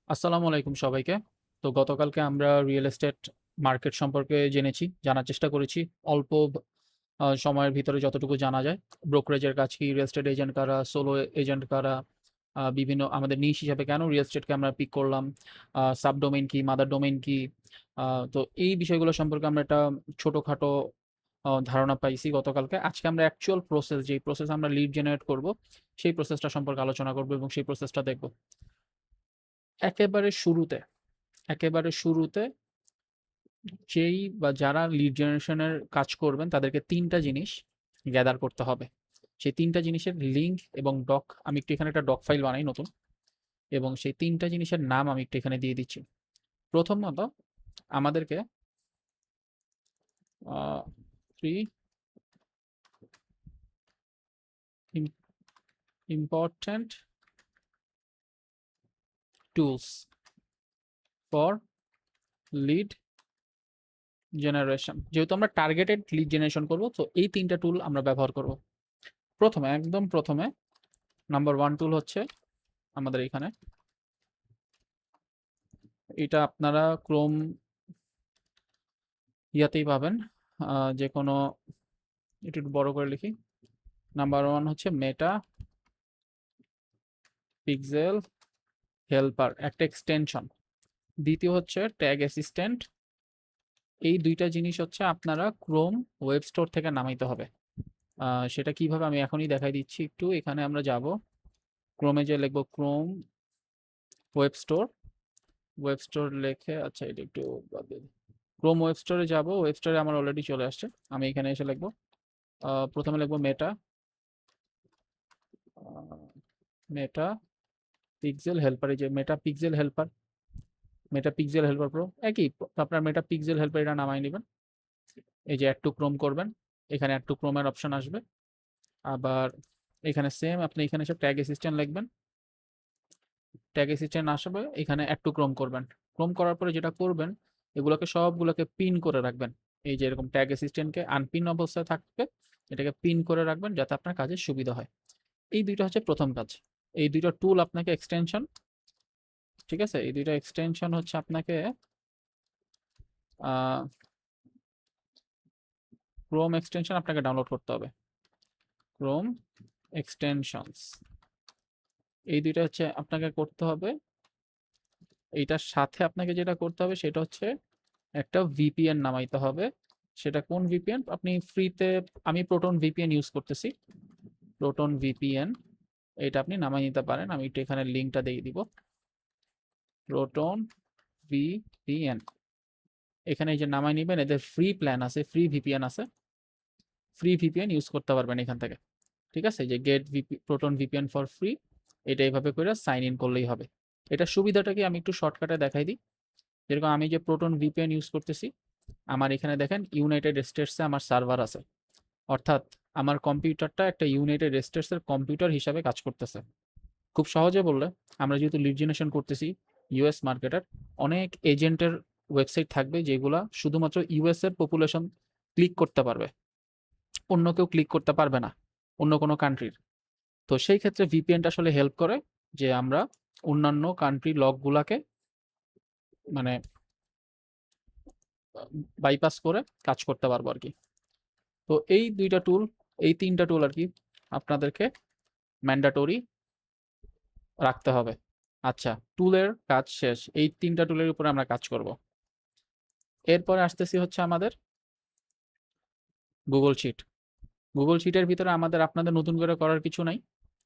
আসসালামু আলাইকুম সবাইকে। তো গতকালকে আমরা রিয়েল এস্টেট মার্কেট সম্পর্কে জানার চেষ্টা করেছি। অল্প সময়ের ভিতরে যতটুকু জানা যায়। ব্রোকারেজের কাজ কি, রিয়েল এস্টেট এজেন্ট কারা, সোলো এজেন্ট কারা, বিভিন্ন আমাদের নিশ হিসাবে কেন রিয়েল এস্টেটকে আমরা পিক করলাম, সাবডোমেইন কি, মাদার ডোমেইন কি। তো এই বিষয়গুলো সম্পর্কে আমরা একটা ছোটখাটো ধারণা পাইছি গতকালকে। আজকে আমরা অ্যাকচুয়াল প্রসেস, যেই প্রসেস আমরা লিড জেনারেট করব, সেই প্রসেসটা সম্পর্কে আলোচনা করব এবং সেই প্রসেসটা দেখব। একেবারে শুরুতে একেবারে শুরুতে যেই বা যারা লিড জেনারেশনের কাজ করবেন তাদেরকে ৩ টা জিনিস গ্যাদার করতে হবে। সেই ৩ টা জিনিসের লিঙ্ক এবং ডক, আমি একটু এখানে একটা ডক ফাইল বানাই নতুন, এবং সেই ৩ টা জিনিসের নাম আমি একটু এখানে দিয়ে দিচ্ছি। প্রথমত আমাদেরকে 3 important tools for lead generation. যেহেতু আমরা টার্গেটেড লিড জেনারেশন করব, তো এই ৩ টা টুল আমরা ব্যবহার করব। একদম প্রথমে নাম্বার 1 টুল হচ্ছে আমাদের এখানে, এটা আপনারা ক্রোম ইয়াতেই পাবেন। যে কোনো, একটু বড় করে লিখি। নাম্বার 1 হচ্ছে মেটা পিক্সেল হেল্পার, একটা এক্সটেনশন। দ্বিতীয় হচ্ছে ট্যাগ অ্যাসিস্ট্যান্ট। এই ২টা জিনিস হচ্ছে আপনারা ক্রোম ওয়েব স্টোর থেকে নামাইতে হবে। সেটা কিভাবে আমি এখনই দেখাই দিচ্ছি। একটু এখানে আমরা যাব, ক্রোমে যে লিখবো Chrome web store. Web store লেখে, আচ্ছা এটা একটু বাদ দিয়ে দিই। ক্রোম ওয়েব স্টোরে যাব, ওয়েব স্টোরে আমার অলরেডি চলে আসছে। আমি এখানে এসে লিখবো, প্রথমে লিখবো মেটা মেটা পিক্সেল হেল্পার। এই যে মেটা পিক্সেল হেল্পার, মেটা পিক্সেল হেল্পার প্রো একই। আপনার মেটা পিক্সেল হেল্পার এটা নামাই নেবেন। এই যে অ্যাড টু ক্রোম করবেন, এখানে অ্যাড টু ক্রোমের অপশন আসবে। আবার এখানে সেম আপনি এখানে এসে ট্যাগ অ্যাসিস্ট্যান্ট লিখবেন। ট্যাগ অ্যাসিস্ট্যান্ট আসবে, এখানে অ্যাড টু ক্রোম করবেন। ক্রোম করার পরে যেটা করবেন, এগুলোকে সবগুলোকে পিন করে রাখবেন। এই যে এরকম ট্যাগ অ্যাসিস্ট্যান্টকে আনপিন অবস্থায় থাকবে, এটাকে পিন করে রাখবেন যাতে আপনার কাজে সুবিধা হয়। এই দুইটা হচ্ছে প্রথম কাজ। এই দুইটা টুল আপনাকে এক্সটেনশন, ঠিক আছে, এই দুইটা এক্সটেনশন হচ্ছে আপনাকে ক্রোম এক্সটেনশন আপনাকে ডাউনলোড করতে হবে। ক্রোম এক্সটেনশনস, এই দুইটা হচ্ছে আপনাকে করতে হবে। এইটার সাথে আপনাকে যেটা করতে হবে সেটা হচ্ছে একটা ভিপিএন নামাইতে হবে। সেটা কোন ভিপিএন? আপনি ফ্রিতে, আমি প্রোটন ভিপিএন ইউজ করতেছি। প্রোটন ভিপিএন, এটা আপনি নামাই নিতে পারেন। আমি একটু এখানে লিঙ্কটা দিয়ে দিব। প্রোটন ভিপিএন, এখানে এই যে নামাই নিবেন, এদের ফ্রি প্ল্যান আছে, ফ্রি ভিপিএন আছে, ফ্রি ভিপিএন ইউজ করতে পারবেন এখান থেকে। ঠিক আছে, যে get VP Proton VPN for free, এটা এইভাবে করে সাইন ইন করলেই হবে। এটা সুবিধাটা কি আমি একটু শর্টকাটে দেখাই দিই। যেরকম আমি যে প্রোটন ভিপিএন ইউজ করতেছি, আমার এখানে দেখেন ইউনাইটেড স্টেটসে আমার সার্ভার আছে, অর্থাৎ আমার কম্পিউটারটা একটা ইউনাইটেড স্টেটসের কম্পিউটার হিসাবে কাজ করতেছে। খুব সহজে বললে, আমরা যেহেতু লিড জেনারেশন করতেছি ইউএস মার্কেটের, অনেক এজেন্টের ওয়েবসাইট থাকবে যেগুলা শুধুমাত্র ইউএস এর পপুলেশন ক্লিক করতে পারবে, অন্য কেউ ক্লিক করতে পারবে না, অন্য কোনো কান্ট্রির। তো সেই ক্ষেত্রে ভিপিএনটা আসলে হেল্প করে যে আমরা অন্যান্য কান্ট্রি লগগুলাকে মানে বাইপাস করে কাজ করতে পারবো আর কি। তো এই দুইটা টুল, এই তিনটা টুল আর কি আপনাদেরকে ম্যান্ডাটরি রাখতে হবে। আচ্ছা, টুলের কাজ শেষ, এই তিনটা টুলের উপরে আমরা কাজ করব। এরপরে আসতেছি হচ্ছে আমাদের গুগল শিট। গুগল শিটের ভিতরে আমাদের আপনাদের নতুন করে করার কিছু নাই,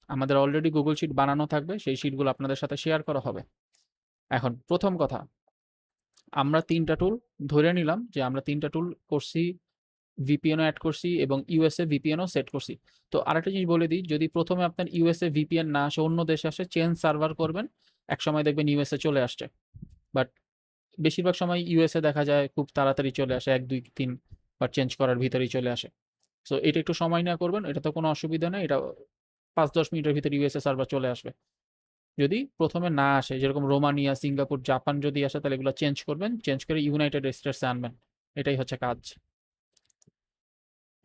আমাদের অলরেডি গুগল শিট বানানো থাকবে, সেই শিটগুলো আপনাদের সাথে শেয়ার করা হবে। এখন প্রথম কথা, আমরা তিনটা টুল ধরে নিলাম যে আমরা তিনটা টুল করছি, ভিপিএনও অ্যাড করছি এবং ইউএসএ ভিপিএনও সেট করছি। তো আরেকটা জিনিস বলে দিই, যদি প্রথমে আপনার ইউএসএ ভিপিএন না আসে, অন্য দেশে আসে, চেঞ্জ সার্ভার করবেন, এক সময় দেখবেন ইউএসএ চলে আসছে। বাট বেশিরভাগ সময় ইউএসএ দেখা যায় খুব তাড়াতাড়ি চলে আসে, ১ ২ ৩ বার চেঞ্জ করার ভিতরেই চলে আসে। সো এটা একটু সময় নেওয়া করবেন, এটা তো কোনো অসুবিধা নেই, এটা ৫-১০ মিনিটের ভিতরে ইউএসএ সার্ভার চলে আসবে। যদি প্রথমে না আসে, যেরকম রোমানিয়া, সিঙ্গাপুর, জাপান যদি আসে, তাহলে এগুলো চেঞ্জ করবেন, চেঞ্জ করে ইউনাইটেড স্টেটসে আনবেন। এটাই হচ্ছে কাজ।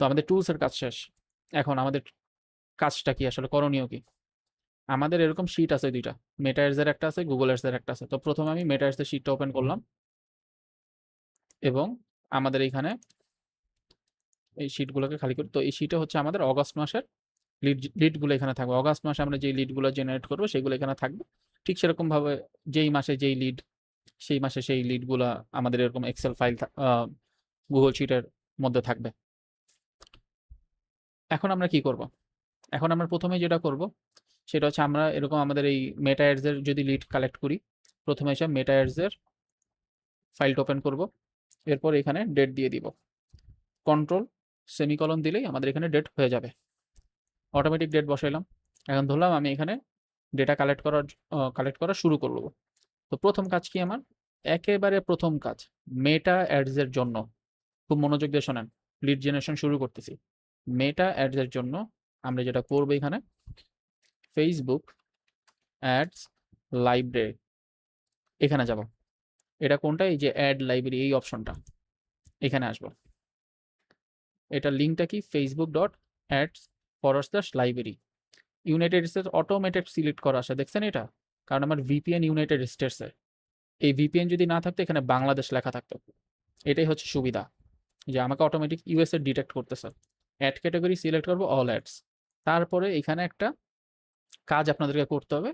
তো আমাদের টুলসের কাজ শেষ। এখন আমাদের কাজটা কি, আসলে করণীয় কি? আমাদের এরকম শিট আছে দুইটা, মেটা অ্যাডসের একটা আছে, গুগল অ্যাডসের একটা আছে। তো প্রথমে আমি মেটা অ্যাডসের শিটটা ওপেন করলাম এবং আমাদের এইখানে এই শিটগুলোকে খালি করি। তো এই শিটে হচ্ছে আমাদের অগস্ট মাসের লিডগুলো এখানে থাকবে। অগস্ট মাসে আমরা যেই লিডগুলো জেনারেট করবো সেগুলো এখানে থাকবে। ঠিক সেরকমভাবে যেই মাসে যেই লিড, সেই মাসে সেই লিডগুলা আমাদের এরকম এক্সেল ফাইল গুগল শিটের মধ্যে থাকবে। এখন আমরা কি করব? এখন আমরা প্রথমে যেটা করব সেটা হচ্ছে আমরা এরকম আমাদের এই মেটা অ্যাডসের যদি লিড কালেক্ট করি, প্রথমে এসে মেটা অ্যাডসের ফাইলটা ওপেন করব। এরপর এখানে ডেট দিয়ে দিব, কন্ট্রোল সেমিকলন দিলেই আমাদের এখানে ডেট হয়ে যাবে। অটোমেটিক ডেট বসাইলাম। এখন ধরলাম আমি এখানে ডেটা কালেক্ট করা শুরু করব। তো প্রথম কাজ কি আমার? একেবারে প্রথম কাজ মেটা অ্যাডসের জন্য, খুব মনোযোগ দিয়ে শোনেন, লিড জেনারেশন শুরু করতেছি। মেটা অ্যাডসের জন্য আমরা যেটা করব এখানে ফেসবুক অ্যাডস লাইব্রেরি, এখানে যাব। এটা কোনটা? এই যে অ্যাড লাইব্রেরি, এই অপশনটা, এখানে আসবো। এটা লিঙ্কটা কি? facebook.ads/library। United states automated select করা আসে, দেখছেন এটা? কারণ আমার ভিপিএন ইউনাইটেড স্টেটসে, এই ভিপিএন যদি না থাকতো এখানে বাংলাদেশ লেখা থাকতো। এটাই হচ্ছে সুবিধা, যে আমাকে অটোমেটিক ইউএসএ ডিটেক্ট করতেছে। অ্যাড ক্যাটাগরি সিলেক্ট করবো অল অ্যাডস। তারপরে এখানে একটা কাজ আপনাদেরকে করতে হবে,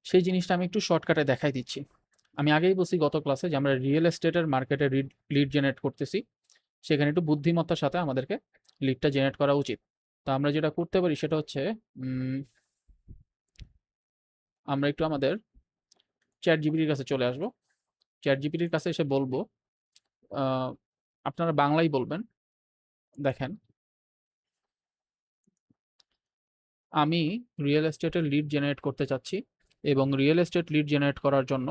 সেই জিনিসটা আমি একটু শর্টকাটে দেখাই দিচ্ছি। আমি আগেই বলছি গত ক্লাসে যে আমরা রিয়েল এস্টেটের মার্কেটে লিড জেনারেট করতেছি, সেখানে একটু বুদ্ধিমত্তার সাথে আমাদেরকে লিডটা জেনারেট করা উচিত। তো আমরা যেটা করতে পারি সেটা হচ্ছে আমরা একটু আমাদের চ্যাট জিপিটির কাছে চলে আসবো। চ্যাট জিপিটির কাছে এসে বলবো, আপনারা বাংলাই বলবেন। দেখেন, আমি রিয়েল এস্টেটের লিড জেনারেট করতে চাচ্ছি এবং রিয়েল এস্টেট লিড জেনারেট করার জন্য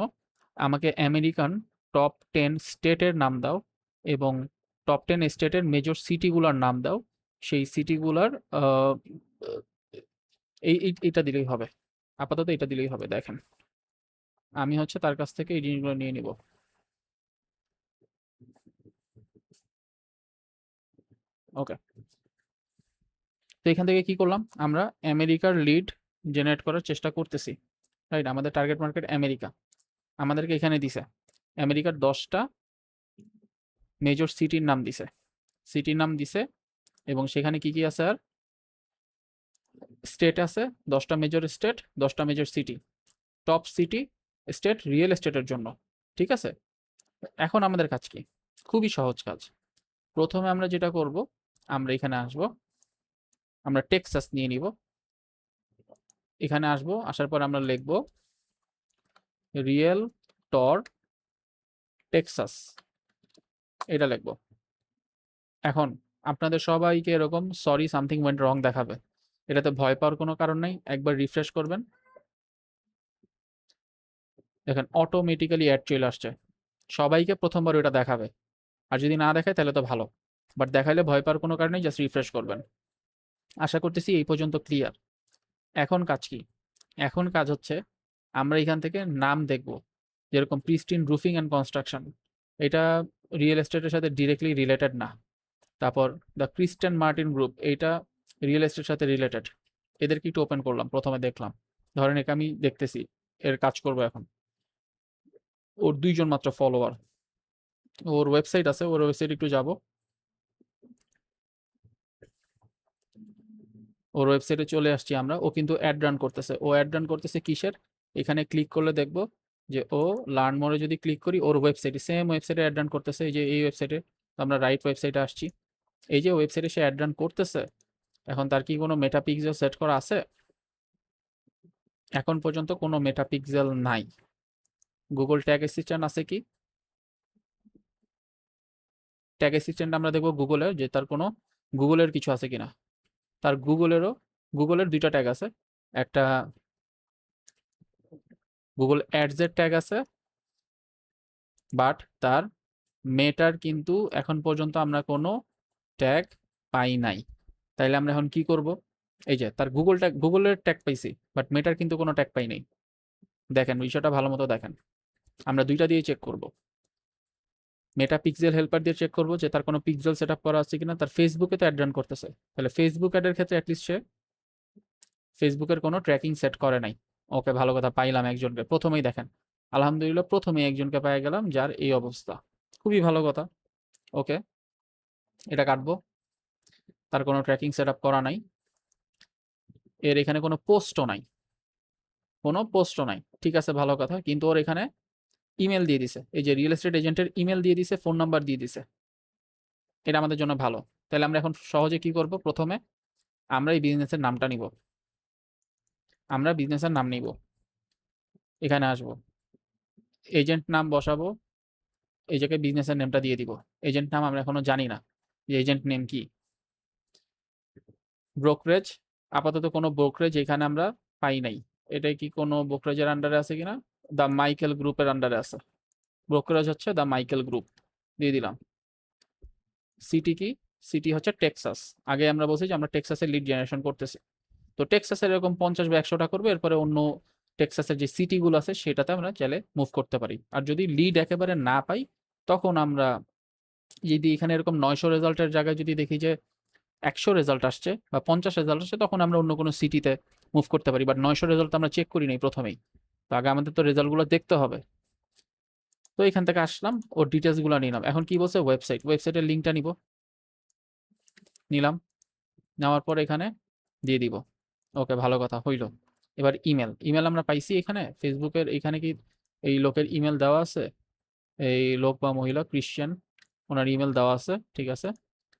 আমাকে আমেরিকান টপ 10 স্টেটের নাম দাও এবং টপ 10 স্টেটের মেজর সিটিগুলোর নাম দাও। সেই সিটিগুলার এইটা দিলেই হবে, আপাতত এটা দিলেই হবে। দেখেন, আমি হচ্ছে তার কাছ থেকে এই জিনিসগুলো নিয়ে নিব। ওকে, তো এখান থেকে কি করলাম? আমরা আমেরিকার লিড জেনারেট করার চেষ্টা করতেছি, রাইট? আমাদের টার্গেট মার্কেট আমেরিকা, আমাদেরকে এখানে দিছে আমেরিকার 10টা মেজর সিটির নাম দিছে, সিটির নাম দিছে এবং সেখানে কি কি আছে? আর স্টেট আছে, 10টা মেজর স্টেট, 10টা major city, top city state real এস্টেটের জন্য। ঠিক আছে, এখন আমাদের কাজ কি? খুবই সহজ কাজ। প্রথমে আমরা যেটা করব, আমরা এখানে আসব, আমরা টেক্সাস নিয়ে নিব। এখানে আসব, আসার পর আমরা লিখব রিয়েল টর টেক্সাস, এটা লিখব। এখন আপনাদের সবাইকে এরকম সরি সামথিং ওয়েন্ট রং দেখাবে, এটাতে ভয় পাওয়ার কোনো কারণ নাই। একবার রিফ্রেশ করবেন, দেখেন অটোমেটিক্যালি অ্যাড চলে আসছে। সবাইকে প্রথমবার ওটা দেখাবে, আর যদি না দেখায় তাহলে তো ভালো, বাট দেখাইলে ভয় পাওয়ার কোনো কারণ নেই, জাস্ট রিফ্রেশ করবেন। আশা করতেছি এই পর্যন্ত ক্লিয়ার। এখন কাজ কি? এখন কাজ হচ্ছে আমরা এখান থেকে নাম দেখব, যেরকম প্রিস্টিন রুফিং অ্যান্ড কনস্ট্রাকশন, এটা রিয়েল এস্টেটের সাথে ডিরেক্টলি রিলেটেড না। তারপর দ্য ক্রিস্টিয়ান মার্টিন গ্রুপ, এইটা রিয়েল এস্টেটের সাথে রিলেটেড। এদেরকে একটু ওপেন করলাম, প্রথমে দেখলাম, ধরেন একে আমি দেখতেছি, এর কাজ করব এখন। ওর 2জন মাত্র ফলোয়ার, ওর ওয়েবসাইট আছে, ওর ওয়েবসাইট একটু যাব। ওর ওয়েবসাইটে চলে আসছি আমরা। ও কিন্তু অ্যাড রান করতেছে। ও অ্যাড রান করতেছে কিসের? এখানে ক্লিক করলে দেখব যে ও লার্ন মোরে যদি ক্লিক করি, ওর ওয়েবসাইটে, সেম ওয়েবসাইটে অ্যাড রান করতেছে। এই যে এই ওয়েবসাইটে, আমরা রাইট ওয়েবসাইটে আসছি। এই যে ওয়েবসাইটে সে অ্যাড রান করতেছে। এখন তার কি কোনো মেটাপিক্সেল সেট করা আছে? এখন পর্যন্ত কোনো মেটাপিক্সেল নাই। গুগল ট্যাগ অ্যাসিস্ট্যান্ট আছে কি? ট্যাগ অ্যাসিস্ট্যান্ট আমরা দেখবো গুগলের, যে তার কোনো গুগলের কিছু আছে কিনা। তার গুগলের 2টা ট্যাগ আছে, একটা গুগল অ্যাডসের ট্যাগ আছে, বাট তার মেটার কিন্তু এখন পর্যন্ত আমরা কোনো ট্যাগ পাই নাই। তাইলে আমরা এখন কি করব? এই যে তার গুগলের ট্যাগ পাইছি, বাট মেটার কিন্তু কোনো ট্যাগ পাই নাই। দেখেন বিষয়টা ভালো মতো দেখেন, আমরা 2টা দিয়ে চেক করব। মেটা পিক্সেল হেল্পার দিয়ে চেক করব যে তার কোনো পিক্সেল সেট আপ করা আছে কিনা। তার ফেসবুকে তো অ্যাড রান করতেছে, তাহলে ফেসবুক অ্যাডের ক্ষেত্রে অ্যাটলিস্ট সে ফেসবুকের কোনো ট্র্যাকিং সেট করে নাই। ওকে, ভালো কথা, পাইলাম একজনকে প্রথমেই। দেখেন, আলহামদুলিল্লাহ প্রথমেই একজনকে পেয়ে গেলাম যার এই অবস্থা। খুবই ভালো কথা। ওকে, এটা কাটবো। তার কোনো ট্র্যাকিং সেট আপ করা নাই, এর এখানে কোনো পোস্টও নাই, কোনো পোস্টও নাই। ঠিক আছে, ভালো কথা। কিন্তু ওর এখানে ইমেল দিয়ে দিছে, এই যে রিয়েল এস্টেট এজেন্টের ইমেল দিয়ে দিছে, ফোন নাম্বার দিয়ে দিছে। এটা আমাদের জন্য ভালো। তাহলে আমরা এখন সহজে কি করব, প্রথমে আমরা এই বিজনেসের নামটা নিব। আমরা বিজনেসের নাম নিব, এখানে আসব, এজেন্ট নাম বসাবো, এই জায়গায় বিজনেসের নেমটা দিয়ে দিব। এজেন্ট নাম আমরা এখনো জানি না যে এজেন্ট নেম কি। ব্রোকারেজ, আপাতত কোনো ব্রোকারেজ এখানে আমরা পাই নাই। এটা কি কোনো ব্রোকারেজের আন্ডারে আছে কিনা? দ্য মাইকেল গ্রুপের আন্ডারে আছে। ব্রোকারেজ হচ্ছে দ্য মাইকেল গ্রুপ, দিয়ে দিলাম। সিটি কি? সিটি হচ্ছে টেক্সাস। আগে আমরা বলছি যে আমরা টেক্সাসের লিড জেনারেশন করতেছি, তো টেক্সাসের এরকম 50 বা 100টা করবো, এরপরে অন্য টেক্সাসের যে সিটিগুলো আছে সেটাতে আমরা চাইলে মুভ করতে পারি। আর যদি লিড একেবারে না পাই, তখন আমরা যদি এখানে এরকম 900 রেজাল্টের জায়গায় যদি দেখি যে 100 রেজাল্ট আসছে বা 50 রেজাল্ট আসছে, তখন আমরা অন্য কোনো সিটিতে মুভ করতে পারি। বাট 900 রেজাল্ট আমরা চেক করি নাই প্রথমেই, তো আগে আমাদের তো রেজাল্টগুলো দেখতে হবে। তো এখান থেকে আসলাম, ওর ডিটেলসগুলো নিলাম। এখন কি বলছে, ওয়েবসাইটের লিঙ্কটা নিলাম, নেওয়ার পর এখানে দিয়ে দিব। ওকে, ভালো কথা, হইল। এবার ইমেল আমরা পাইছি এখানে ফেসবুকের, এখানে কি এই লোকের ইমেল দেওয়া আছে? এই লোক বা মহিলা ক্রিশ্চিয়ান, ওনার ইমেল দেওয়া আছে, ঠিক আছে,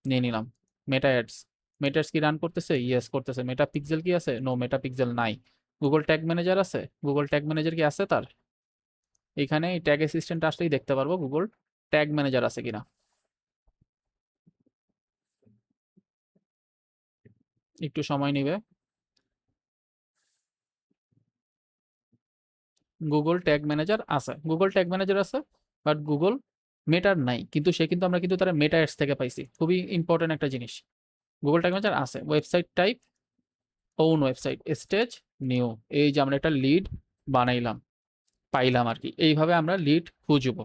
নিয়ে নিলাম। মেটা অ্যাডস কি রান করতেছে? ইয়েস করতেছে। মেটা পিক্সেল কি আছে? নো, মেটা পিক্সেল নাই। গুগল ট্যাগ ম্যানেজার আছে? গুগল ট্যাগ ম্যানেজার কি আছে তার? এখানে এই ট্যাগ অ্যাসিস্ট্যান্ট আসলেই দেখতে পারবো গুগল ট্যাগ ম্যানেজার আছে কিনা। একটু সময় নিবে। গুগল ট্যাগ ম্যানেজার আছে, গুগল ট্যাগ ম্যানেজার আছে, বাট গুগল মেটার নাই। কিন্তু সে কিন্তু আমরা কিন্তু তারা মেটা অ্যাডস থেকে পাইছি, খুবই ইম্পর্টেন্ট একটা জিনিস। গুগল ট্যাগ ম্যানেজার আছে। Website type, own website, stage, new. এই যে আমরা একটা লিড বানাইলাম, পাইলাম আর কি। এইভাবে আমরা লিড খুঁজবো।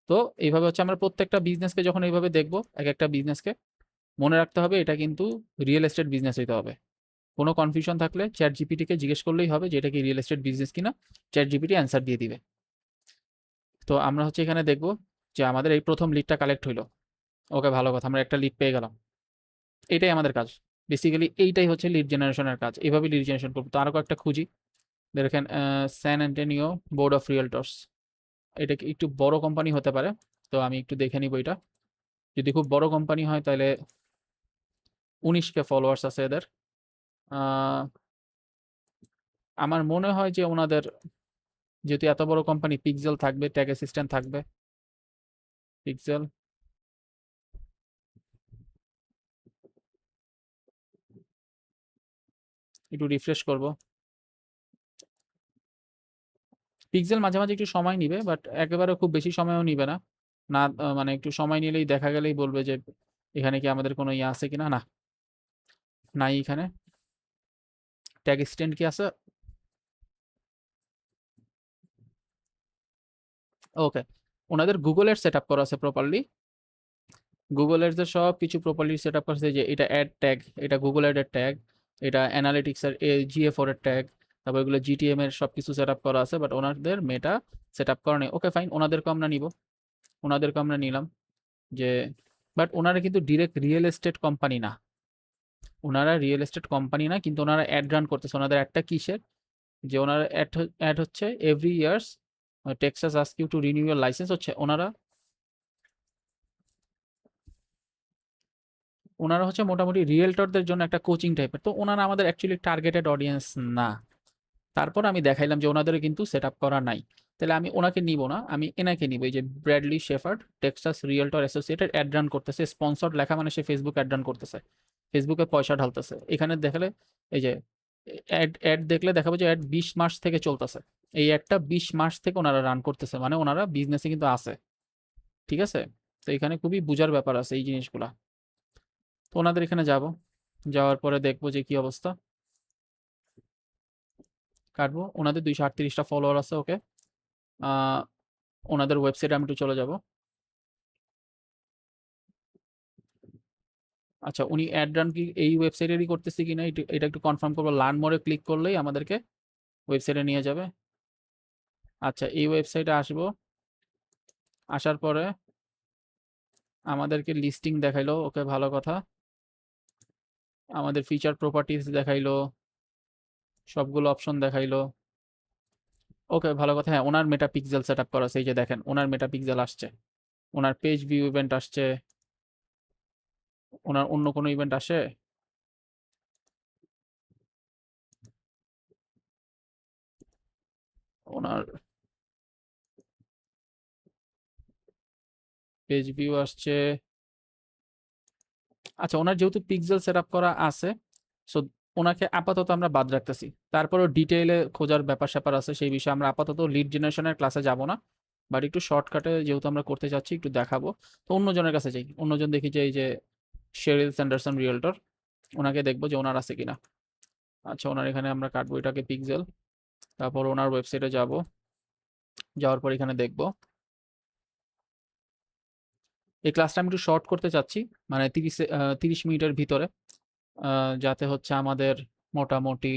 তো এইভাবে হচ্ছে আমরা প্রত্যেকটা বিজনেসকে যখন এইভাবে দেখবো, এক একটা বিজনেসকে মনে রাখতে হবে এটা কিন্তু রিয়েল এস্টেট বিজনেস হইতে হবে। কোনো কনফিউশন থাকলে চ্যাট জিপিটিকে জিজ্ঞেস করলেই হবে যে এটা কি রিয়েল এস্টেট বিজনেস কিনা, চ্যাট জিপিটি অ্যান্সার দিয়ে দিবে। তো আমরা হচ্ছে এখানে দেখবো যে আমাদের এই প্রথম লিডটা কালেক্ট হইলো। ওকে, ভালো কথা, আমরা একটা লিড পেয়ে গেলাম। এটাই আমাদের কাজ, বেসিক্যালি এইটাই হচ্ছে লিড জেনারেশনের কাজ। এইভাবে লিড জেনারেশন করবো। তো আরও কয়েকটা খুঁজি। দেখেন, স্যান অ্যান্টোনিও বোর্ড অফ রিয়েলটর্স, এটা কি একটু বড় কোম্পানি হতে পারে, তো আমি একটু দেখে নিব এটা। যদি খুব বড় কোম্পানি হয় তাহলে 19কে ফলোয়ার্স আছে এদের। আহ, আমার মনে হয় যে ওনাদের, যেহেতু এত বড় কোম্পানি, পিক্সেল থাকবে, ট্যাগ অ্যাসিস্ট্যান্ট থাকবে। পিক্সেল, একটু রিফ্রেশ করব। পিক্সেল মাঝে মাঝে একটু সময় নিবে, বাট একেবারে খুব বেশি সময়ও নিবে না। না মানে একটু সময় নিলেই দেখা গেলেই বলবে যে এখানে কি আমাদের কোনো ইয়ে আছে কিনা। না, নাই। এখানে ট্যাগ অ্যাসিস্ট্যান্ট কি আছে? ওকে, ওনাদের গুগল এর সেট আপ করা আছে প্রপারলি। গুগল এর সব কিছু প্রপারলি সেট আপ করছে, যে এটা অ্যাড ট্যাগ, এটা গুগল অ্যাড এর ট্যাগ, এটা অ্যানালিটিক্স এর GA4 এর ট্যাগ, তারপর এগুলো GTM এর সব কিছু সেট আপ করা আছে, বাট ওনাদের মেটা সেট আপ করা নেই। ওকে, ফাইন, ওনাদেরকে আমরা নিব, ওনাদেরকে আমরা নিলাম। যে বাট ওনারা কিন্তু ডিরেক্ট রিয়েল এস্টেট কোম্পানি না, ওনারা রিয়েল এস্টেট কোম্পানি না, কিন্তু ওনারা অ্যাড রান করতেছে। ওনাদের অ্যাডটা কিসের? যে ওনারা অ্যাড হচ্ছে every years Texas ask you to renew year licence, হচ্ছে ওনারা ওনারা হচ্ছে মোটামুটি রিয়েলটরদের জন্য একটা কোচিং টাইপের। তো ওনারা আমাদের অ্যাকচুয়ালি টার্গেটেড অডিয়েন্স না। তারপর আমি দেখাইলাম যে ওনাদেরও কিন্তু সেট আপ করা নাই। তাহলে আমি ওনাকে নিব না, আমি এনাকে নিব। এই যে Bradley shepherd, Texas realtor associated, add run করতেছে। স্পন্সর্ড লেখা মানে সে ফেসবুক অ্যাড রান করতেছে, ফেসবুকে পয়সা ঢালতেছে। এখানে দেখালে এই যে অ্যাড অ্যাড দেখলে দেখাবো যে অ্যাড 20 মাস থেকে চলতেছে। এই অ্যাডটা 20 মাস থেকে ওনারা রান করতেছে, মানে ওনারা বিজনেসে কিন্তু আছে। ঠিক আছে, তো এখানে খুবই বুঝার ব্যাপার আছে এই জিনিসগুলা। তো ওনাদের এখানে যাব, যাওয়ার পরে দেখবো যে কি অবস্থা। কাটবো। ওনাদের 238টা ফলোয়ার আছে। ওকে, ওনাদের ওয়েবসাইটে আমি একটু চলে যাব। আচ্ছা, উনি অ্যাড রান কি এই ওয়েবসাইটেরই করতেছে কিনা এটা একটু কনফার্ম করবো। লার্ন মোরে ক্লিক করলেই আমাদেরকে ওয়েবসাইটে নিয়ে যাবে। আচ্ছা, এই ওয়েবসাইটে আসবো। আসার পরে আমাদেরকে লিস্টিং দেখাইলো, ওকে ভালো কথা। আমাদের ফিচার প্রপার্টিজ দেখাইলো, সবগুলো অপশন দেখাইলো, ওকে ভালো কথা। হ্যাঁ, ওনার মেটা পিক্সেল সেট আপ করা আছে, এই যে দেখেন ওনার মেটা পিক্সেল আসছে, ওনার পেজ ভিউ ইভেন্ট আসছে। ওনার অন্য কোনো ইভেন্ট আসে? ওনার পেজ ভিউ আসছে। আচ্ছা, ওনার যেহেতু পিক্সেল সেট আপ করা আছে, সো ওনাকে আপাতত আমরা বাদ রাখতেছি। তারপরও ডিটেইলে খোঁজার ব্যাপার স্যাপার আছে, সেই বিষয়ে আমরা আপাতত লিড জেনারেশনের ক্লাসে যাব না, বাট একটু শর্টকাটে যেহেতু আমরা করতে চাচ্ছি একটু দেখাবো। তো অন্যজনের কাছে যাই, অন্যজন দেখি যে এই যে শেরিল স্যান্ডারসন রিয়েলটর, ওনাকে দেখবো যে ওনার আছে কিনা। আচ্ছা, ওনার এখানে আমরা কাটবো এটাকে পিক্সেল, তারপর ওনার ওয়েবসাইটে যাব, যাওয়ার পর এখানে দেখব। এই ক্লাসটা আমি একটু শর্ট করতে চাচ্ছি, মানে 30 মিনিটের ভিতরে, যাতে হচ্ছে আমাদের মোটামুটি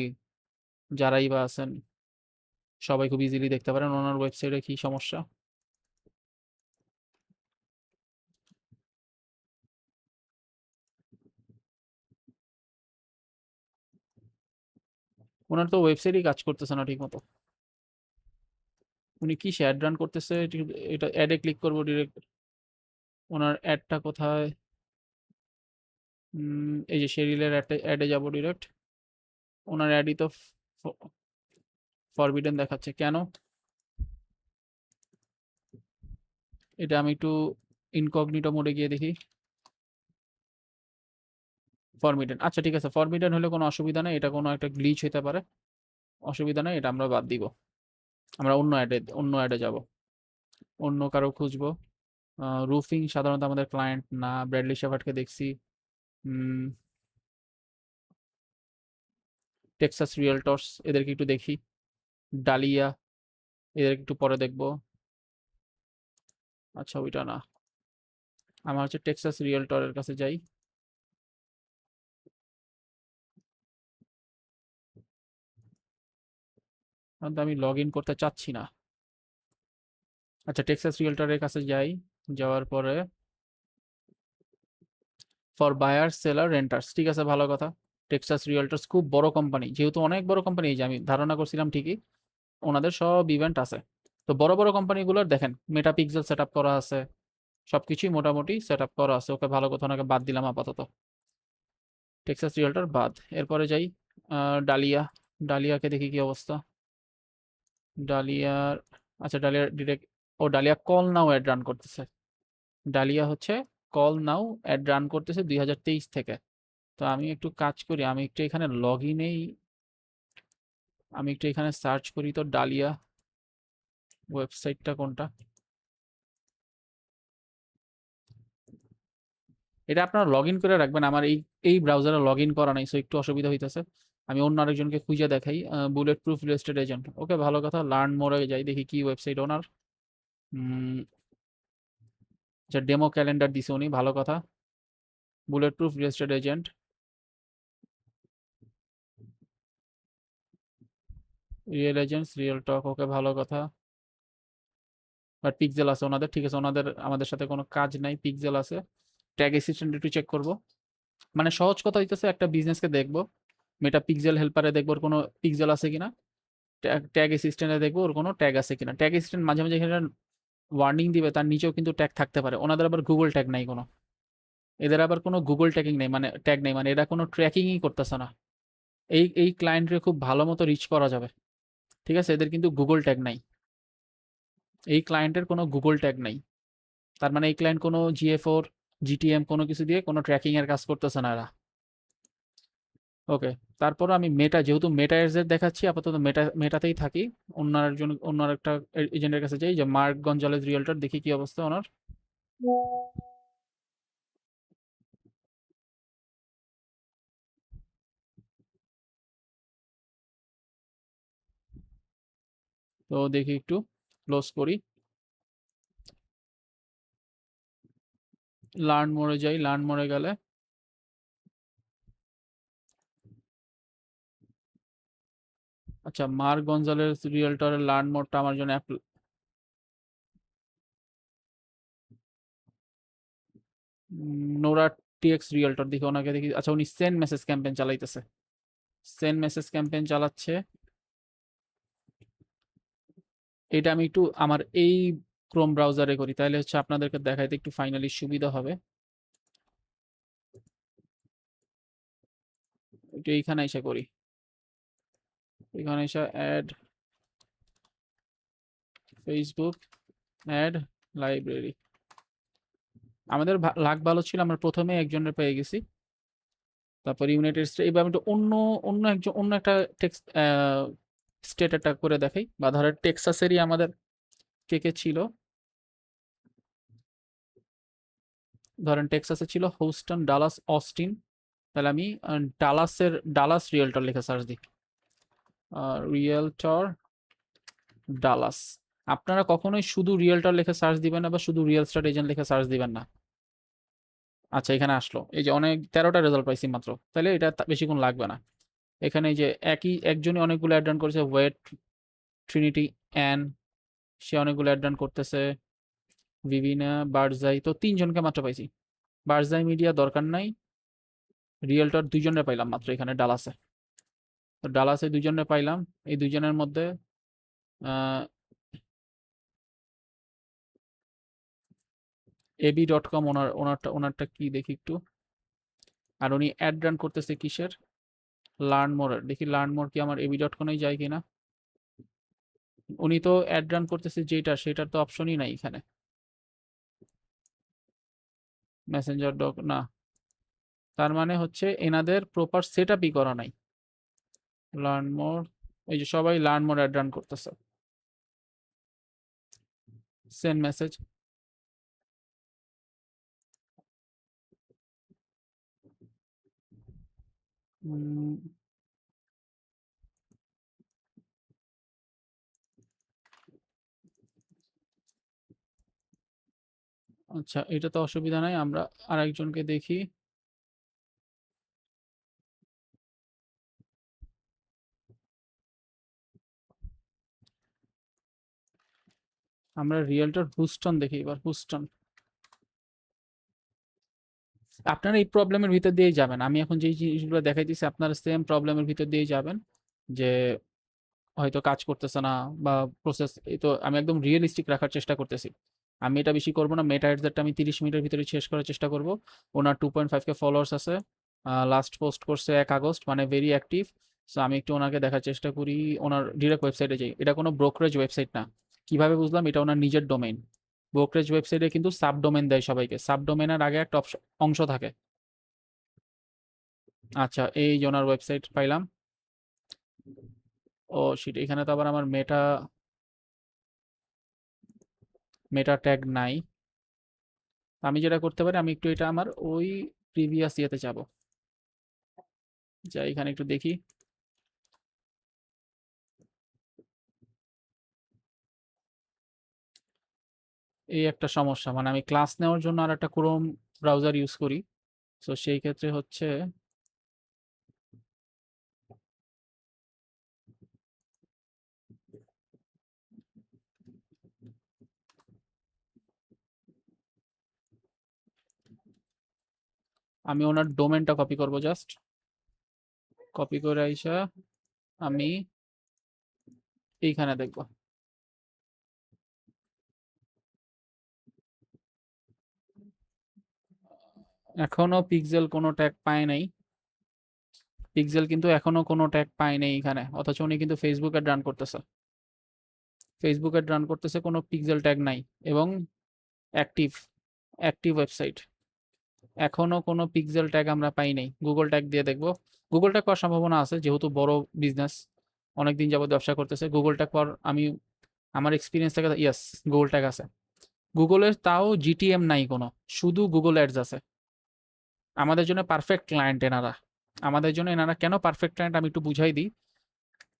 যারাই বা আছেন সবাই খুব ইজিলি দেখতে পারেন ওনার ওয়েবসাইটে কি সমস্যা। ওনার তো ওয়েবসাইটই কাজ করতেছে না ঠিক মতো। উনি কি অ্যাড রান করতেছে? এটা অ্যাডে ক্লিক করবো ডিরেক্ট। ওনার অ্যাডটা কোথায়? এই যে শেরিলের অ্যাডে যাব ডিরেক্ট। ওনার অ্যাডই তো ফরবিডেন দেখাচ্ছে কেন? এটা আমি একটু ইনকগনিটো মোডে গিয়ে দেখি। ফরবিডেন, আচ্ছা ঠিক আছে, ফরবিডেন হলে কোনো অসুবিধা নেই, এটা কোনো একটা গ্লিচ হতে পারে, অসুবিধা নেই, এটা আমরা বাদ দিব। আমরা অন্য অ্যাডে যাব, অন্য কারো খুঁজবো। রুফিং সাধারণত আমাদের ক্লায়েন্ট না। ব্র্যাডলি শেফার্ডকে দেখছি। টেক্সাস রিয়েলটর্স, এদেরকে একটু দেখি। ডালিয়া, এদেরকে একটু পরে দেখবো। আচ্ছা, ওইটা না, আমার হচ্ছে টেক্সাস রিয়েলটরের কাছে যাই। কারণ তো আমি লগ ইন করতে চাচ্ছি না। আচ্ছা, টেক্সাস রিয়েলটরের কাছে যাই, যাওয়ার পরে ফর বায়ার সেলার রেন্টার্স, ঠিক আছে ভালো কথা। টেক্সাস রিয়েলটর্স খুব বড় কোম্পানি, যেহেতু অনেক বড় কোম্পানি, এই যে আমি ধারণা করছিলাম ঠিকই, ওনাদের সব ইভেন্ট আছে। তো বড় বড় কোম্পানিগুলোর দেখেন মেটা পিক্সেল সেট আপ করা আছে, সবকিছুই মোটামুটি সেট আপ করা আছে। ওকে ভালো কথা, ওনাকে বাদ দিলাম আপাতত, টেক্সাস রিয়েলটর বাদ। এরপরে যাই ডালিয়া, ডালিয়াকে দেখি কি অবস্থা। ডালিয়ার, আচ্ছা ডালিয়ার ডিরেক্ট, ও Dalia call now ad run করতেছে। ডালিয়া হচ্ছে কল নাও অ্যাড রান করতেছে 2023 থেকে। তো আমি একটু কাজ করি, আমি একটু এখানে লগ ইনেই, আমি একটু এখানে সার্চ করি তো ডালিয়া ওয়েবসাইটটা কোনটা। এটা আপনারা লগ ইন করে রাখবেন, আমার এই এই ব্রাউজারে লগ ইন করা নাই, সো একটু অসুবিধা হইতেছে। আমি অন্য আরেকজনকে খুঁজে দেখাই। Bullet proof real estate agent, okay ভালো কথা। লার্ন মোরে যাই, দেখি কি ওয়েবসাইট ওনার। আচ্ছা, ডেমো ক্যালেন্ডার দিছে উনি, ভালো কথা। Bullet proof real estate agent, real agents real talk, okay ভালো কথা। বাট পিক্সেল আছে ওনাদের, ঠিক আছে, ওনাদের আমাদের সাথে কোনো কাজ নাই, পিক্সেল আছে। ট্যাগ অ্যাসিস্ট্যান্ট একটু চেক করব। মানে সহজ কথা হইতেছে, একটা বিজনেসকে দেখবো, মেটা পিক্সেল হেল্পারে দেখবো ওর কোনো পিক্সেল আছে কিনা, ট্যাগ অ্যাসিস্ট্যান্টে দেখবো ওর কোনো ট্যাগ আছে কিনা। ট্যাগ অ্যাসিস্ট্যান্ট মাঝে মাঝে এখানে ওয়ার্নিং দিবে, তার নিচেও কিন্তু ট্যাগ থাকতে পারে। ওনাদের আবার গুগল ট্যাগ নাই কোনো, এদের আবার কোনো গুগল ট্যাগিং নেই, মানে ট্যাগ নেই, মানে এরা কোনো ট্র্যাকিংই করতেছে না। এই ক্লায়েন্টকে খুব ভালো মতো রিচ করা যাবে, ঠিক আছে, এদের কিন্তু গুগল ট্যাগ নাই। এই ক্লায়েন্টের কোনো গুগল ট্যাগ নাই, তার মানে এই ক্লায়েন্ট কোনো জিএফওর জিটিএম কোনো কিছু দিয়ে কোনো ট্র্যাকিং এর কাজ করতেছে না এরা। ওকে, তারপর আমি মেটা, যেহেতু মেটা এজেন্ট দেখাচ্ছি, আপাতত মেটাতেই থাকি। অন্য একটা এজেন্টের কাছে যাই, যে মার্ক গঞ্জালেজ রিয়েলটর, দেখি কি অবস্থা ওনার। তো দেখি একটু ক্লোজ করি, লার্ন মোড়ে যাই। লার্ন মোড়ে গেলে আচ্ছা, মার্ক গঞ্জালেস রিয়েলটরের লার্ন মোডটা আমার জন্য নোরা টিএক্স রিয়েলটর দেখি, ওনাকে দেখি। আচ্ছা, উনি সেন্ড মেসেজ ক্যাম্পেইন চালাইতেছে, সেন্ড মেসেজ ক্যাম্পেইন চালাচ্ছে। এটা আমি একটু আমার এই ক্রোম ব্রাউজারে করি, তাহলে হচ্ছে আপনাদেরকে দেখাইতে একটু ফাইনালি সুবিধা হবে। একটু এইখানে এসে করি, এখানে এসে অ্যাড ফেসবুক অ্যাড লাইব্রেরি। আমাদের লাক ভালো ছিল, আমরা প্রথমে একজনের পেয়ে গেছি। তারপর ইউনাইটেড স্টেট। এবার আমি একটু অন্য একটা টেক্সট স্টেট একটা করে দেখাই, বা ধরেন টেক্সাসেরই আমাদের কে কে ছিল। ধরেন টেক্সাসে ছিল হোস্টন, ডালাস, অস্টিন। তাহলে আমি ডালাস রিয়েলটর লিখে সার্চ দিই, রিয়েলটর ডালাস। আপনারা কখনোই শুধু রিয়েলটর লিখে সার্চ দিবেন না, বা শুধু রিয়েল এস্টেট এজেন্ট লিখে সার্চ দিবেন না। আচ্ছা, এখানে আসলো, এই যে অনেক 13টা রেজাল্ট পাইছি মাত্র, তাহলে এটা বেশিক্ষণ লাগবে না। এখানে এই যে একজনই অনেকগুলো অ্যাড রান করেছে, ওয়েট, ট্রিনিটি, অ্যান, সে অনেকগুলো অ্যাড রান করতেছে, বিভিনা, বার্জাই, তো 3জনকে মাত্র পাইছি। বার্জাই মিডিয়া দরকার নাই, রিয়েলটর 2জনের পাইলাম মাত্র এখানে ডালাসে। তো ডালাসে 2জনের পাইলাম, এই 2জনের মধ্যে ab.com, ওনারটা কি দেখি একটু। আর উনি অ্যাড রান করতেছে কিসের, লার্ন মোর। দেখি লার্ন মোর কি আমার ab.com-এই যায় কিনা। উনি তো অ্যাড রান করতেছে যেটা, সেটার তো অপশনই নাই এখানে। মেসেঞ্জার ডক না, তার মানে হচ্ছে এনাদের প্রপার সেট আপই করা নাই। লার্ন মোর, এই যে সবাই লার্ন মোর অ্যাড রান করতেছে। সেন্ড মেসেজ, আচ্ছা এটা তো অসুবিধা নাই, আমরা আরেকজনকে দেখি। আমরা রিয়েলটর হুস্টন দেখি এবার, হুস্টন। আপনারা এই প্রবলেমের ভিতর দিয়েই যাবেন, আমি এখন যেই জিনিসগুলো দেখাইতেছি আপনারা সেম প্রবলেমের ভিতর দিয়েই যাবেন, যে হয়তো কাজ করতেছে না, বা প্রসেস। এই তো আমি একদম রিয়েলিস্টিক রাখার চেষ্টা করতেছি। আমি এটা বেশি করবো না, মেটা হেডসেটটা আমি 30 মিনিটের ভিতরে শেষ করার চেষ্টা করব। ওনার 2.5K ফলোয়ার্স আছে, লাস্ট পোস্ট করছে 1 আগস্ট, মানে ভেরি অ্যাক্টিভ। সো আমি একটু ওনাকে দেখার চেষ্টা করি। ওনার ডিরেক্ট ওয়েবসাইটে যাই, এটা কোনো ব্রোকারেজ ওয়েবসাইট না। কিভাবে বুঝলাম, এটা ওনার নিজের ডোমেইন। ব্রোকারেজ ওয়েবসাইটে কিন্তু সাব ডোমেন দেয় সবাইকে, সাব ডোমেনের আগে একটা অংশ থাকে। আচ্ছা, এই যে ওনার ওয়েবসাইট পাইলাম। ও শিট, এখানে তো আবার আমার মেটা ট্যাগ নাই। আমি যেটা করতে পারি, আমি একটু এটা আমার ওই প্রিভিয়াস ইয়েতে যাব, যাই এখানে একটু দেখি। এই একটা সমস্যা, মানে আমি ক্লাস নেওয়ার জন্য আর একটা ক্রোম ব্রাউজার ইউজ করি। তো সেই ক্ষেত্রে হচ্ছে আমি ওনার ডোমেনটা কপি করব, জাস্ট কপি করে আইসা আমি এইখানে দেখব। এখনো পিক্সেল কোনো ট্যাগ পায় নাই, পিক্সেল কিন্তু এখনো কোনো ট্যাগ পায় নাই এখানে, অথচ উনি কিন্তু ফেসবুকে রান করতেছে, ফেসবুকে রান করতেছে, কোনো পিক্সেল ট্যাগ নাই। এবং অ্যাক্টিভ, অ্যাক্টিভ ওয়েবসাইট, এখনো কোনো পিক্সেল ট্যাগ আমরা পাই নাই। গুগল ট্যাগ দিয়ে দেখব, গুগল ট্যাগ পাওয়ার সম্ভাবনা আছে, যেহেতু বড় বিজনেস, অনেকদিন যাবত ব্যবসা করতেছে। গুগল ট্যাগ পাওয়ার আমি আমার এক্সপিরিয়েন্স থেকে ইয়াস, গুগল ট্যাগ আছে। গুগলের তাও জিটিএম নাই কোনো, শুধু গুগল অ্যাডস আছে। আমাদের জন্য পারফেক্ট ক্লায়েন্ট এনারা, আমাদের জন্য এনারা কেন পারফেক্ট ক্লায়েন্ট আমি একটু বুঝাই দিই।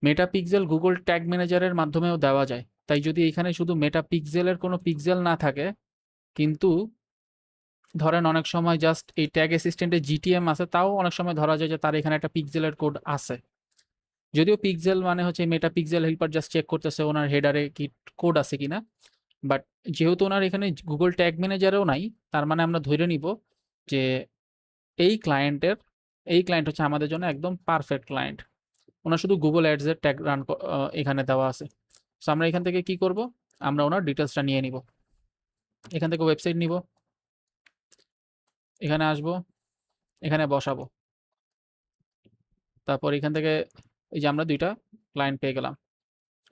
মেটা পিক্সেল গুগল ট্যাগ ম্যানেজারের মাধ্যমেও দেওয়া যায়, তাই যদি এখানে শুধু মেটা পিক্সেলের কোনো পিক্সেল না থাকে, কিন্তু ধরেন অনেক সময় জাস্ট এই ট্যাগ অ্যাসিস্ট্যান্টে জিটিএম আছে, তাও অনেক সময় ধরা যায় যে তার এখানে একটা পিক্সেলের কোড আছে। যদিও পিক্সেল মানে হচ্ছে মেটা পিক্সেল হেল্পার জাস্ট চেক করতেছে ওনার হেডারে কি কোড আছে কিনা, বাট যেহেতু ওনার এখানে গুগল ট্যাগ ম্যানেজারও নাই, তার মানে আমরা ধরে নিব যে এই ক্লায়েন্টের এই ক্লায়েন্ট হচ্ছে আমাদের জন্য একদম পারফেক্ট ক্লায়েন্ট। ওনার শুধু গুগল অ্যাডস এর ট্যাগ রান এখানে দেওয়া আছে। সো আমরা এখান থেকে কি করব, আমরা ওনার ডিটেলসটা নিয়ে নিব, এখান থেকে ওয়েবসাইট নিব, এখানে আসব, এখানে বসাবো, তারপর এখান থেকে এই যে আমরা দুইটা ক্লায়েন্ট পেয়ে গেলাম,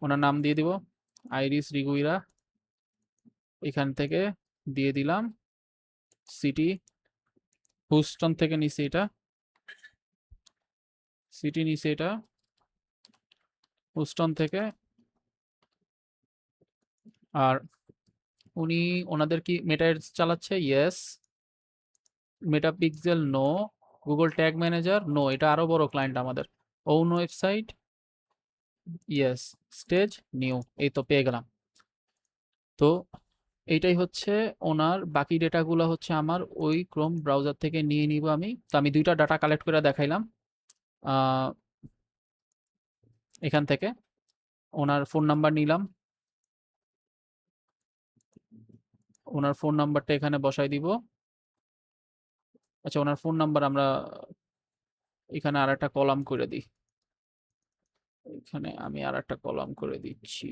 ওনার নাম দিয়ে দিব আইরিস রিগুইরা, এখান থেকে দিয়ে দিলাম সিটি, হুস্টন থেকে নিছি এটা, সিটি নিছি এটা হুস্টন থেকে। আর উনি ওনাদের কি মেটা অ্যাডস চালাচ্ছে? Yes. Meta pixel no. Google tag manager no, এটা আরো বড় ক্লায়েন্ট আমাদের। Own website yes. Stage new, এই তো পেয়ে গেলাম। তো এইটাই হচ্ছে ওনার বাকি ডেটাগুলো হচ্ছে আমার ওই ক্রোম ব্রাউজার থেকে নিয়ে নিব আমি। তো আমি দুইটা ডাটা কালেক্ট করে দেখাইলাম। এখান থেকে ওনার ফোন নাম্বার নিলাম, ওনার ফোন নাম্বারটা এখানে বসাই দিব। আচ্ছা, ওনার ফোন নাম্বার আমরা এখানে আর একটা কলাম করে দিই, এখানে আমি আর একটা কলাম করে দিচ্ছি।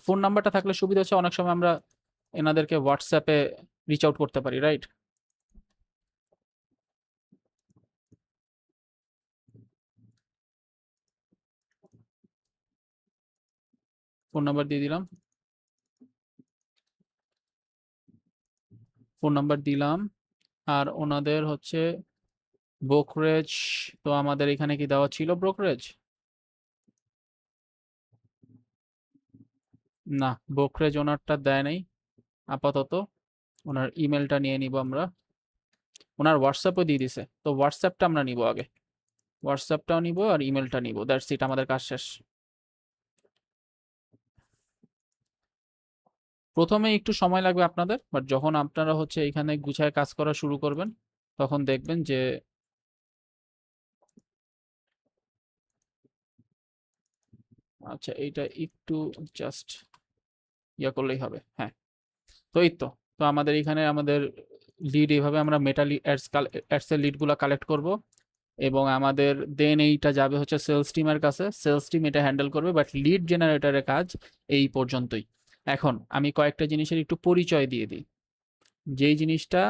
ফোন নাম্বারটা থাকলে সুবিধা হচ্ছে অনেক সময় আমরা এনাদেরকে হোয়াটসঅ্যাপে রিচ আউট করতে পারি, রাইট? ফোন নাম্বার দিয়ে দিলাম, ফোন নাম্বার দিলাম। আর ওনাদের হচ্ছে ব্রোকারেজ, তো আমাদের এখানে কি দেওয়া ছিল ব্রোকারেজ? না, ব্রোকারেজ ওনারটা দেয় নাই আপাতত। ওনার ইমেলটা নিয়ে নিব আমরা, ওনার হোয়াটসঅ্যাপও দিয়ে দিছে, তো হোয়াটসঅ্যাপটা আমরা নিব আগে, হোয়াটসঅ্যাপটাও নিব আর ইমেলটা নিব, দ্যাটস ইট, আমাদের কাজ শেষ। প্রথমে একটু সময় লাগবে আপনাদের, বাট যখন আপনারা হচ্ছে এখানে গুছায় কাজ করা শুরু করবেন তখন দেখবেন যে আচ্ছা এইটা একটু জাস্ট ইয়া করলেই হবে। হ্যাঁ, তো এই তো। তো আমাদের এখানে আমাদের লিড এইভাবে আমরা মেটা অ্যাডস এর লিডগুলো কালেক্ট করব, এবং আমাদের দেন এইটা যাবে হচ্ছে সেলস টিমের কাছে, সেলস টিম এটা হ্যান্ডেল করবে, বাট লিড জেনারেটরের কাজ এই পর্যন্তই। এখন আমি কয়েকটা জিনিসের একটু পরিচয় দিয়ে দিই, যেই জিনিসটা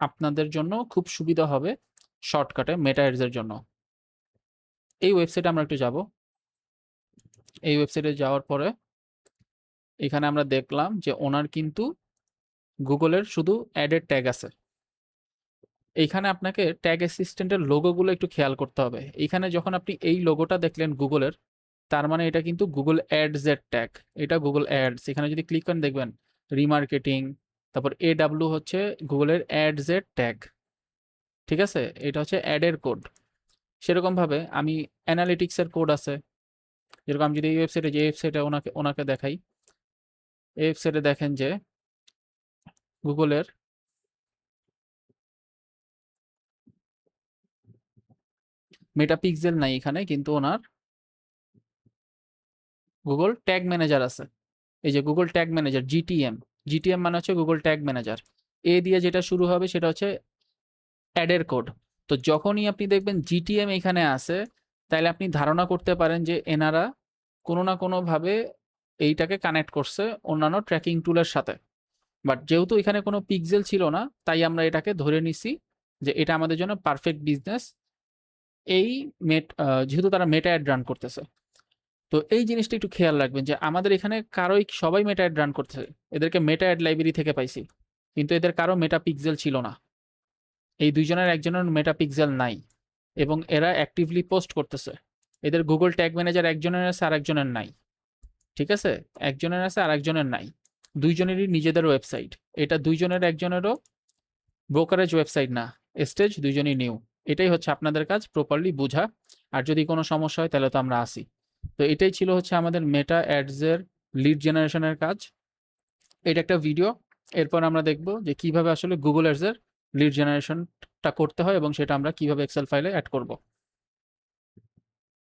আপনাদের জন্য খুব সুবিধা হবে শর্টকাটে মেটা অ্যাডস এর জন্য। এই ওয়েবসাইটে আমরা একটু যাব, এই ওয়েবসাইটে যাওয়ার পরে এখানে আমরা দেখলাম যে ওনার কিন্তু গুগলের শুধু অ্যাডের ট্যাগ আছে। এইখানে আপনাকে ট্যাগ অ্যাসিস্ট্যান্টের লোগোগুলো একটু খেয়াল করতে হবে। এইখানে যখন আপনি এই লোগোটা দেখলেন গুগলের, তার মানে এটা কিন্তু গুগল অ্যাডস এর ট্যাগ, এটা গুগল অ্যাডস। এখানে যদি ক্লিক করেন দেখবেন রিমার্কেটিং, তারপর AW হচ্ছে গুগলের অ্যাডস এর ট্যাগ, ঠিক আছে? এটা হচ্ছে অ্যাডের কোড। সেরকমভাবে আমি অ্যানালিটিক্সের কোড আছে, যেরকম আমি যদি এই ওয়েবসাইটে, যে ওয়েবসাইটে ওনাকে ওনাকে দেখাই, এই ওয়েবসাইটে দেখেন যে গুগলের মেটাপিক্সেল নাই এখানে, কিন্তু ওনার গুগল ট্যাগ ম্যানেজার আছে। এই যে Google tag manager GTM, GTM মানে হচ্ছে গুগল ট্যাগ ম্যানেজার। এ দিয়ে যেটা শুরু হবে সেটা হচ্ছে অ্যাডের কোড। তো যখনই আপনি দেখবেন GTM এখানে আছে, তাহলে আপনি ধারণা করতে পারেন যে এনারা কোনো না কোনোভাবে এইটাকে কানেক্ট করছে অন্যান্য ট্র্যাকিং টুলের সাথে। বাট যেহেতু এখানে কোনো পিক্সেল ছিল না, তাই আমরা এটাকে ধরে নিছি যে এটা আমাদের জন্য পারফেক্ট বিজনেস। এই যেহেতু তারা মেটা অ্যাড রান করতেছে, তো এই জিনিসটা একটু খেয়াল রাখবেন যে আমাদের এখানে সবাই মেটা অ্যাড রান করতেছে, এদেরকে মেটা অ্যাড লাইব্রেরি থেকে পাইছি, কিন্তু এদের কারো মেটা পিক্সেল ছিল না। এই দুইজনের একজনের মেটা পিক্সেল নাই, এবং এরা অ্যাক্টিভলি পোস্ট করতেছে। এদের গুগল ট্যাগ ম্যানেজার একজনের আছে আর একজনের নাই, ঠিক আছে? একজনের আছে আর একজনের নাই, দুইজনেরই নিজেদের ওয়েবসাইট। এটা দুইজনের একজনেরও ব্রোকারেজ ওয়েবসাইট না, স্টেজ দুইজনই নিউ। এটাই হচ্ছে আপনাদের কাজ, প্রপারলি বোঝা। আর যদি কোনো সমস্যা হয় তাহলে তো আমরা আসি। তো এটাই ছিল হচ্ছে আমাদের মেটা অ্যাডসের লিড জেনারেশনের কাজ। এটা একটা ভিডিও। এরপর আমরা দেখব যে কিভাবে আসলে গুগল অ্যাডসের লিড জেনারেশনটা করতে হয় এবং সেটা আমরা কিভাবে এক্সেল ফাইলে অ্যাড করব।